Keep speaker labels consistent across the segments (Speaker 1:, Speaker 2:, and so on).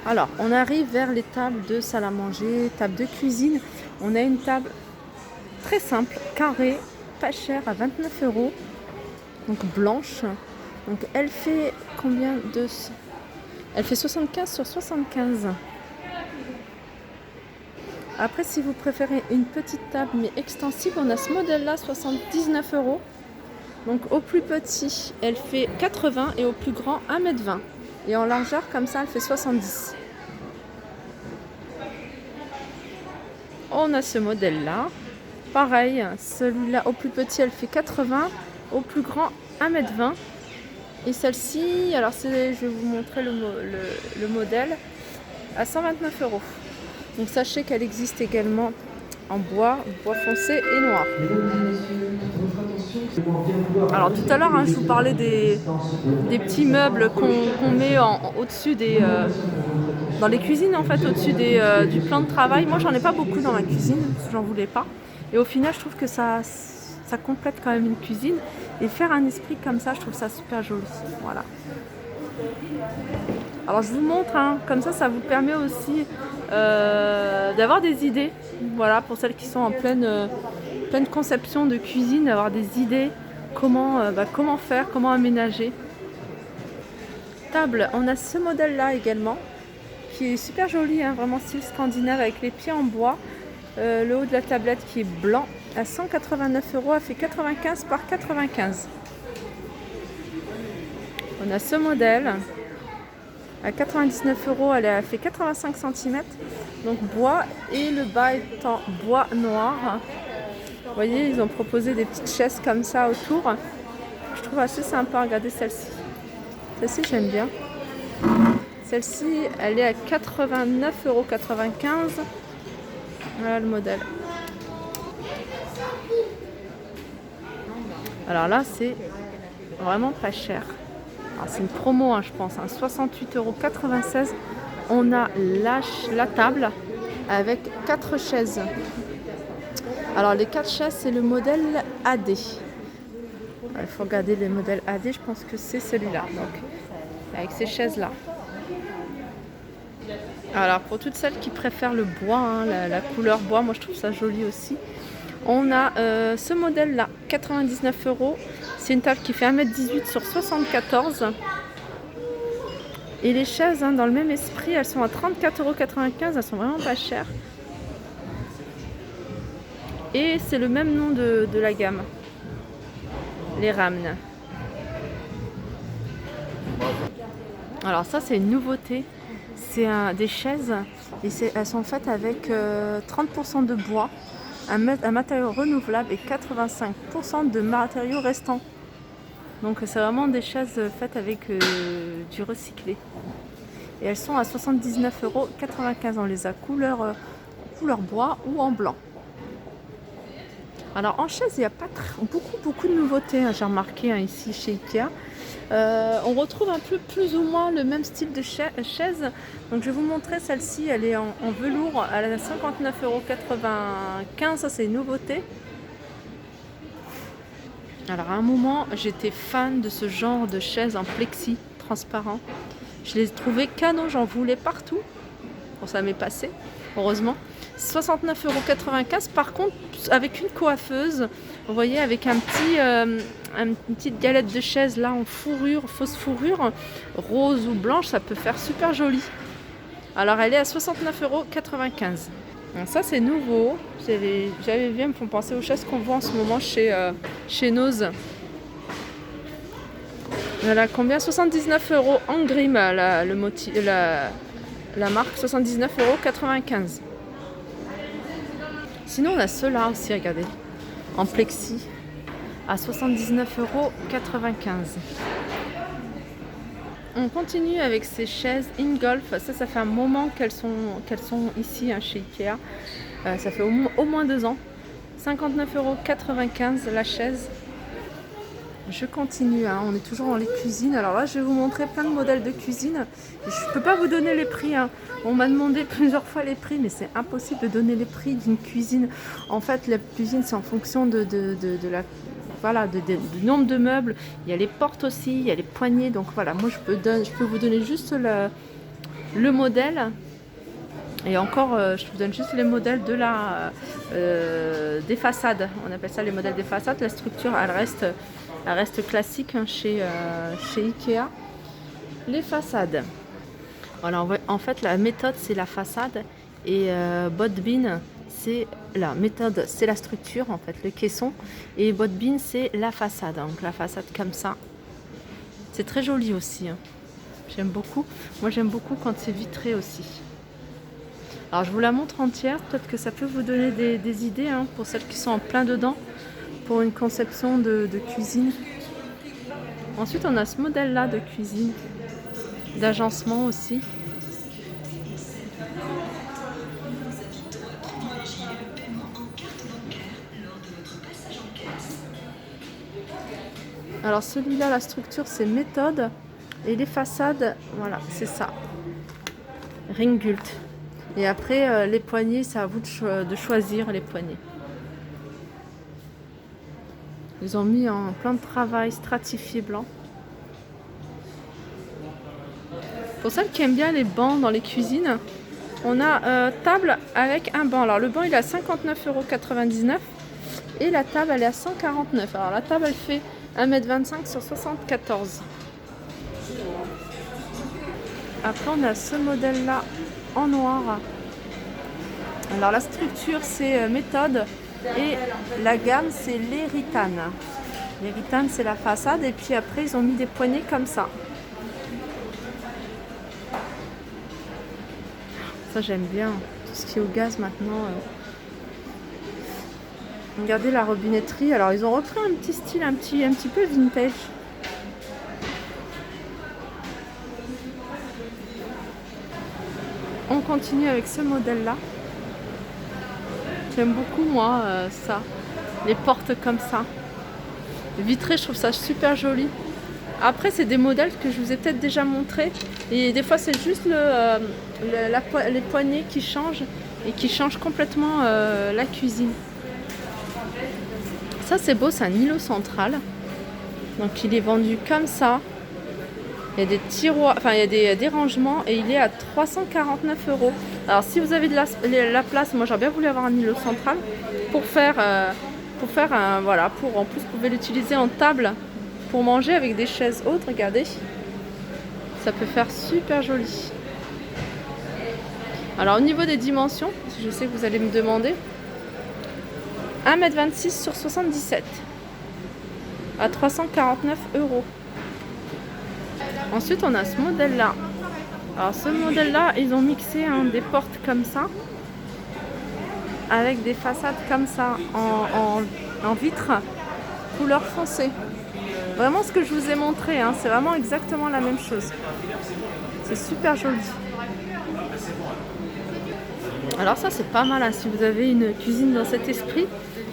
Speaker 1: Alors, on arrive vers les tables de salle à manger, table de cuisine. On a une table très simple, carrée, pas chère, à 29 euros. Donc blanche. Donc elle fait combien de... Elle fait 75 sur 75. Après, si vous préférez une petite table mais extensible, on a ce modèle-là, 79 euros. Donc au plus petit, elle fait 80 et au plus grand, 1,20 m. Et en largeur, comme ça, elle fait 70. On a ce modèle-là. Pareil, celui-là, au plus petit, elle fait 80. Au plus grand, 1,20 m. Et celle-ci, alors je vais vous montrer le modèle, à 129 euros. Donc sachez qu'elle existe également en bois foncé et noir. Alors tout à l'heure, je vous parlais des petits meubles qu'on met au-dessus dans les cuisines, en fait, au-dessus du plan de travail. Moi, j'en ai pas beaucoup dans ma cuisine, parce que j'en voulais pas. Et au final, je trouve que ça complète quand même une cuisine. Et faire un esprit comme ça, je trouve ça super joli. Voilà. Alors je vous montre, comme ça vous permet aussi d'avoir des idées. Voilà, pour celles qui sont en pleine conception de cuisine, d'avoir des idées comment faire, comment aménager. Table, on a ce modèle-là également, qui est super joli, vraiment style scandinave avec les pieds en bois. Le haut de la tablette qui est blanc, à 189 euros, elle fait 95 par 95. On a ce modèle à 99 euros, elle fait 85 cm, donc bois, et le bas est en bois noir. Vous voyez, ils ont proposé des petites chaises comme ça autour. Je trouve assez sympa. Regardez celle-ci. Celle-ci, j'aime bien. Celle-ci, elle est à 89,95 euros. Voilà le modèle. Alors là, c'est vraiment pas cher. C'est une promo, je pense. 68,96 euros. On a la table avec 4 chaises. Alors les 4 chaises, c'est le modèle AD. Il faut regarder les modèles AD, je pense que c'est celui-là. Donc avec ces chaises-là. Alors pour toutes celles qui préfèrent le bois, la couleur bois, moi je trouve ça joli aussi. On a ce modèle-là, 99 euros. C'est une table qui fait 1,18 m sur 74. Et les chaises, dans le même esprit, elles sont à 34,95 euros. Elles sont vraiment pas chères. Et c'est le même nom de la gamme. Les Ramn. Alors ça, c'est une nouveauté. C'est des chaises. Et elles sont faites avec 30% de bois, un matériau renouvelable et 85% de matériaux restants. Donc c'est vraiment des chaises faites avec du recyclé. Et elles sont à 79,95 euros. On les a couleur bois ou en blanc. Alors en chaise, il n'y a pas beaucoup de nouveautés, j'ai remarqué ici chez Ikea. On retrouve un peu plus ou moins le même style de chaise. Donc je vais vous montrer celle-ci, elle est en velours, elle est à 59,95 euros. Ça, c'est une nouveauté. Alors à un moment, j'étais fan de ce genre de chaise en plexi transparent. Je les trouvais canons, j'en voulais partout. Bon, ça m'est passé, heureusement. 69,95 euros. Par contre, avec une coiffeuse, vous voyez, avec une petite galette de chaise là en fourrure, fausse fourrure, rose ou blanche, ça peut faire super joli. Alors elle est à 69,95 euros. Donc ça c'est nouveau. J'avais vu, me font penser aux chaises qu'on voit en ce moment chez Noz. Voilà, combien? 79 euros en grim, la marque, 79,95 euros. Sinon, on a ceux-là aussi, regardez, en plexi, à 79,95 euros. On continue avec ces chaises Ingolf. Ça fait un moment qu'elles sont ici chez Ikea. Ça fait au moins 2 ans. 59,95 euros la chaise. Je continue, on est toujours dans les cuisines. Alors là, je vais vous montrer plein de modèles de cuisine. Je ne peux pas vous donner les prix. On m'a demandé plusieurs fois les prix, mais c'est impossible de donner les prix d'une cuisine. En fait, la cuisine, c'est en fonction du nombre de meubles. Il y a les portes aussi, il y a les poignées. Donc voilà, moi, je peux vous donner juste le modèle, et encore, je vous donne juste les modèles de des façades. On appelle ça les modèles des façades. La structure, elle reste classique hein, chez Ikea. Les façades. Voilà, en fait, la méthode, c'est la façade. Et Botbin, c'est la méthode, c'est la structure, en fait, le caisson. Et Botbin, c'est la façade. Donc la façade comme ça. C'est très joli aussi. Hein. J'aime beaucoup. Moi, j'aime beaucoup quand c'est vitré aussi. Alors je vous la montre entière, peut-être que ça peut vous donner des idées hein, pour celles qui sont en plein dedans, pour une conception de cuisine. Ensuite on a ce modèle là de cuisine, d'agencement aussi. Alors celui-là, la structure c'est méthode, et les façades, voilà, c'est ça, Ringgult. Et après, les poignées, c'est à vous de choisir les poignées. Ils ont mis en plein de travail stratifié blanc. Pour celles qui aiment bien les bancs dans les cuisines, on a table avec un banc. Alors le banc, il est à 59,99 € et la table, elle est à 149 €. Alors la table, elle fait 1,25 m sur 74. Après, on a ce modèle-là en noir. Alors la structure c'est méthode et la gamme c'est l'Éritan. L'Éritan c'est la façade et puis après ils ont mis des poignées comme ça. Ça j'aime bien, tout ce qui est au gaz maintenant. Regardez la robinetterie, alors ils ont repris un petit style un petit peu vintage. On continue avec ce modèle là. J'aime beaucoup moi ça, les portes comme ça. Vitré, je trouve ça super joli. Après c'est des modèles que je vous ai peut-être déjà montré. Et des fois c'est juste les poignées qui changent et qui changent complètement la cuisine. Ça c'est beau, c'est un îlot central. Donc il est vendu comme ça. Il y a des tiroirs, enfin il y a des rangements et il est à 349 €. Alors si vous avez de la place, moi j'aurais bien voulu avoir un îlot central pour faire un, voilà, en plus vous pouvez l'utiliser en table pour manger avec des chaises hautes, regardez. Ça peut faire super joli. Alors au niveau des dimensions, je sais que vous allez me demander, 1,26 m sur 77 à 349 €. Ensuite, on a ce modèle-là. Alors, ce modèle-là, ils ont mixé hein, des portes comme ça, avec des façades comme ça, en vitre, couleur foncée. Vraiment ce que je vous ai montré, hein, c'est vraiment exactement la même chose. C'est super joli. Alors ça, c'est pas mal, hein, si vous avez une cuisine dans cet esprit.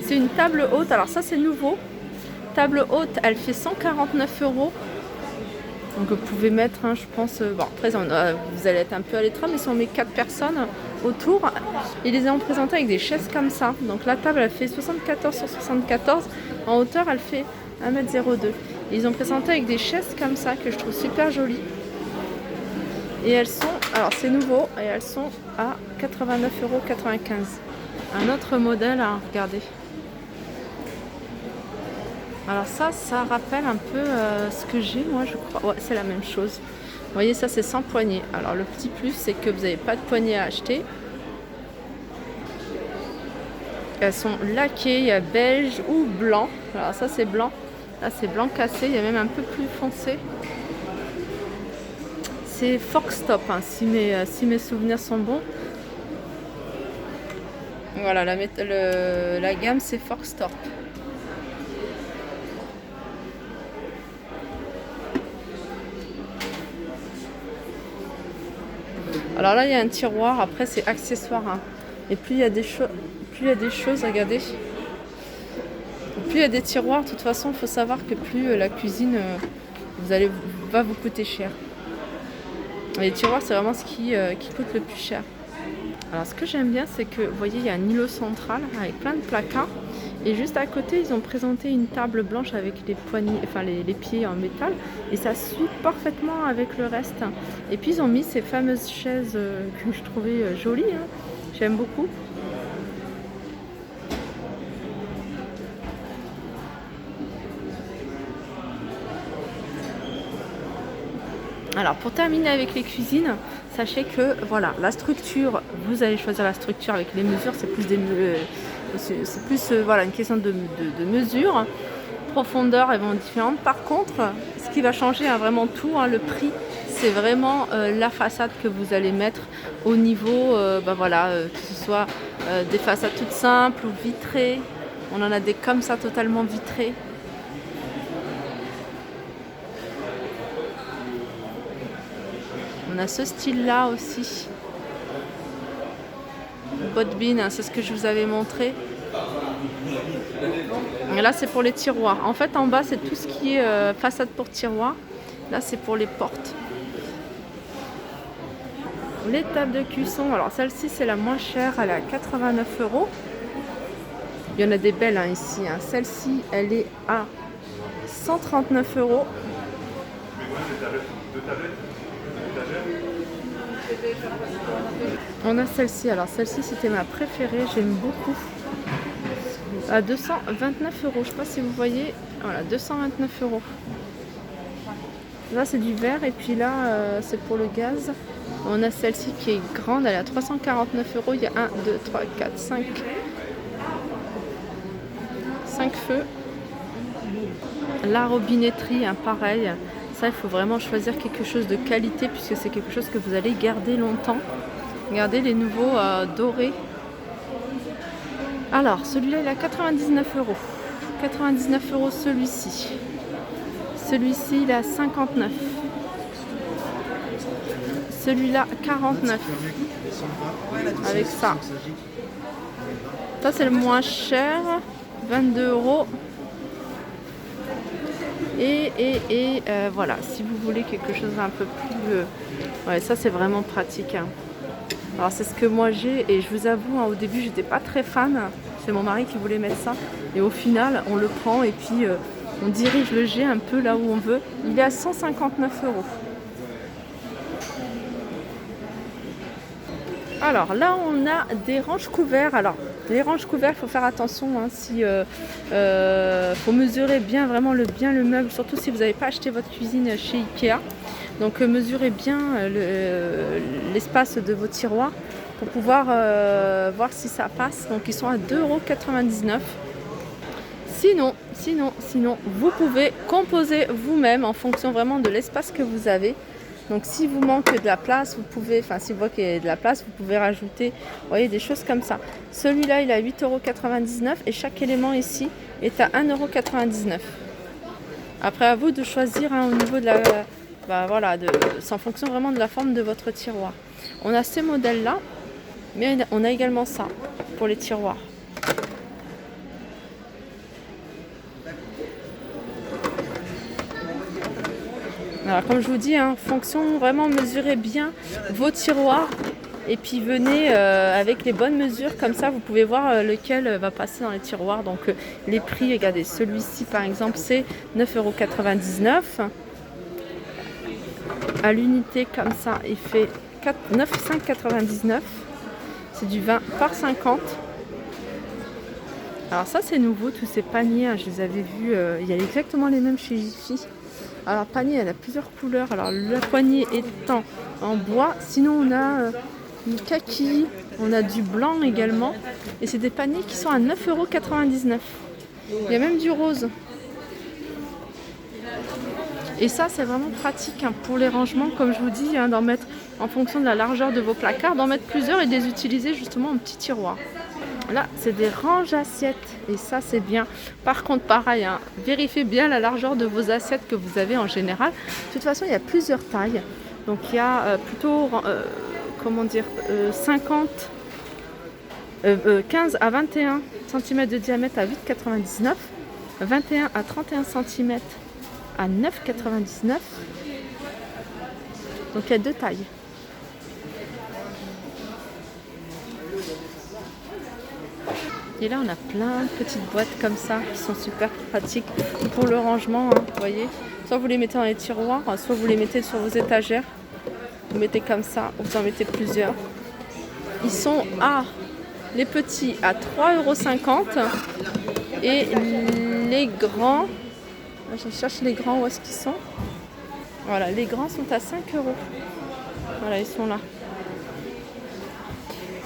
Speaker 1: C'est une table haute, alors ça, c'est nouveau. Table haute, elle fait 149 €. Donc vous pouvez mettre, hein, je pense, bon après vous allez être un peu à l'étroit, mais si on met 4 personnes autour, ils les ont présentés avec des chaises comme ça. Donc la table elle fait 74 sur 74, en hauteur elle fait 1,02 m. Ils ont présenté avec des chaises comme ça que je trouve super jolies. Et elles sont, alors c'est nouveau, et elles sont à 89,95 €. Un autre modèle, hein, regardez. Alors ça rappelle un peu ce que j'ai, moi je crois. Ouais, c'est la même chose. Vous voyez, ça c'est sans poignée. Alors le petit plus, c'est que vous n'avez pas de poignée à acheter. Elles sont laquées, il y a beige ou blanc. Alors ça c'est blanc. Là c'est blanc cassé, il y a même un peu plus foncé. C'est Forkstop, hein, si mes souvenirs sont bons. Voilà, la gamme c'est Forkstop. Alors là, il y a un tiroir. Après, c'est accessoire. Hein. Et plus il y a des choses, regardez. Plus il y a des tiroirs, de toute façon, il faut savoir que plus la cuisine va vous coûter cher. Et les tiroirs, c'est vraiment ce qui coûte le plus cher. Alors, ce que j'aime bien, c'est que, vous voyez, il y a un îlot central avec plein de placards. Et juste à côté, ils ont présenté une table blanche avec les poignées, enfin les pieds en métal. Et ça suit parfaitement avec le reste. Et puis ils ont mis ces fameuses chaises que je trouvais jolies. Hein. J'aime beaucoup. Alors pour terminer avec les cuisines, sachez que voilà, la structure, vous allez choisir la structure avec les mesures, c'est plus voilà, une question de mesure. Profondeur, elles vont être différentes. Par contre, ce qui va changer vraiment tout, hein, le prix, c'est vraiment la façade que vous allez mettre au niveau, voilà, que ce soit des façades toutes simples ou vitrées. On en a des comme ça totalement vitrées. On a ce style-là aussi. Botbin, hein, c'est ce que je vous avais montré. Et là, c'est pour les tiroirs. En fait, en bas, c'est tout ce qui est façade pour tiroirs. Là, c'est pour les portes. Les tables de cuisson. Alors, celle-ci, c'est la moins chère. Elle est à 89 €. Il y en a des belles hein, ici. Hein. Celle-ci, elle est à 139 €. On a celle-ci. Alors, celle-ci, c'était ma préférée. J'aime beaucoup. À 229 €. Je ne sais pas si vous voyez. Voilà, 229 €. Là, c'est du verre. Et puis là, c'est pour le gaz. On a celle-ci qui est grande. Elle est à 349 €. Il y a 1, 2, 3, 4, 5 feux. La robinetterie, hein, pareil. Ça, il faut vraiment choisir quelque chose de qualité puisque c'est quelque chose que vous allez garder longtemps. Regardez les nouveaux dorés. Alors, celui-là, il est à 99 €. 99 € celui-ci. Celui-ci, il est à 59. Celui-là, 49. Avec ça. Ça, c'est le moins cher. 22 €. Et voilà, si vous voulez quelque chose un peu plus... ouais, ça, c'est vraiment pratique. Hein. Alors, c'est ce que moi j'ai. Et je vous avoue, hein, au début, j'étais pas très fan. C'est mon mari qui voulait mettre ça. Et au final, on le prend et puis on dirige le jet un peu là où on veut. Il est à 159 €. Alors là, on a des ranges couverts. Alors, les ranges couverts, il faut faire attention. Hein, faut mesurer bien le meuble, surtout si vous n'avez pas acheté votre cuisine chez Ikea. Donc, mesurez bien l'espace de vos tiroirs pour pouvoir voir si ça passe. Donc, ils sont à 2,99 €. Sinon, vous pouvez composer vous-même en fonction vraiment de l'espace que vous avez. Donc si vous manque de la place, vous pouvez, si vous voyez qu'il y a de la place, vous pouvez rajouter, vous voyez, des choses comme ça. Celui-là, il est à 8,99 € et chaque élément ici est à 1,99 €. Après, à vous de choisir hein, au niveau de la, c'est en fonction vraiment de la forme de votre tiroir. On a ces modèles-là, mais on a également ça pour les tiroirs. Alors, comme je vous dis, hein, fonction, vraiment mesurez bien vos tiroirs et puis venez avec les bonnes mesures, comme ça vous pouvez voir lequel va passer dans les tiroirs. Donc les prix, regardez, celui-ci par exemple c'est 9,99 €. À l'unité comme ça, il fait 5,99 €. C'est du 20 par 50. Alors ça c'est nouveau, tous ces paniers, hein, je les avais vus, il y a exactement les mêmes chez Jiffy. Alors panier, elle a plusieurs couleurs. Alors la poignée étant en bois. Sinon on a du kaki, on a du blanc également. Et c'est des paniers qui sont à 9,99 €. Il y a même du rose. Et ça c'est vraiment pratique hein, pour les rangements, comme je vous dis, hein, d'en mettre en fonction de la largeur de vos placards, d'en mettre plusieurs et de les utiliser justement en petits tiroirs. Là, c'est des ranges assiettes et ça, c'est bien. Par contre, pareil, hein, vérifiez bien la largeur de vos assiettes que vous avez en général. De toute façon, il y a plusieurs tailles. Donc, il y a plutôt, 15 à 21 cm de diamètre à 8,99 €. 21 à 31 cm à 9,99 €. Donc, il y a deux tailles. Et là, on a plein de petites boîtes comme ça qui sont super pratiques pour le rangement, hein, vous voyez. Soit vous les mettez dans les tiroirs, soit vous les mettez sur vos étagères. Vous mettez comme ça, vous en mettez plusieurs. Ils sont les petits à 3,50 € et les grands, je cherche les grands, où est-ce qu'ils sont? Voilà, les grands sont à 5 €. Voilà, ils sont là.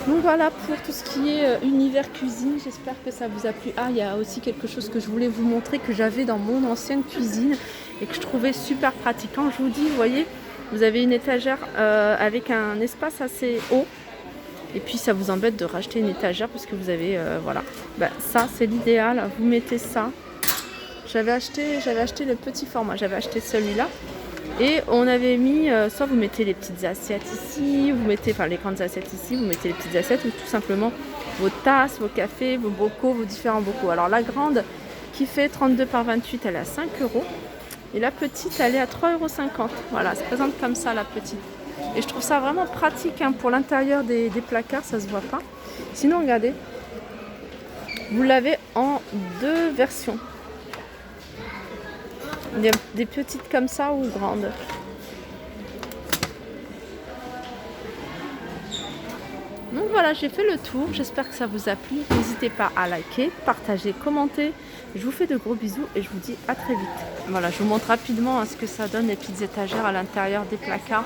Speaker 1: Donc voilà pour tout ce qui est univers cuisine, j'espère que ça vous a plu. Ah, il y a aussi quelque chose que je voulais vous montrer que j'avais dans mon ancienne cuisine et que je trouvais super pratique. Quand je vous dis, vous voyez, vous avez une étagère avec un espace assez haut et puis ça vous embête de racheter une étagère parce que vous avez, voilà. Ben, ça c'est l'idéal, vous mettez ça. J'avais acheté le petit format, j'avais acheté celui-là. Et on avait mis, soit vous mettez les petites assiettes ici, vous mettez, enfin les grandes assiettes ici, vous mettez les petites assiettes ou tout simplement vos tasses, vos cafés, vos bocaux, vos différents bocaux. Alors la grande qui fait 32 par 28, elle est à 5 € et la petite, elle est à 3,50 €. Voilà, elle se présente comme ça la petite. Et je trouve ça vraiment pratique hein, pour l'intérieur des placards, ça se voit pas. Sinon, regardez, vous l'avez en deux versions. Des petites comme ça ou grandes. Donc voilà, j'ai fait le tour. J'espère que ça vous a plu. N'hésitez pas à liker, partager, commenter. Je vous fais de gros bisous et je vous dis à très vite. Voilà, je vous montre rapidement ce que ça donne les petites étagères à l'intérieur des placards.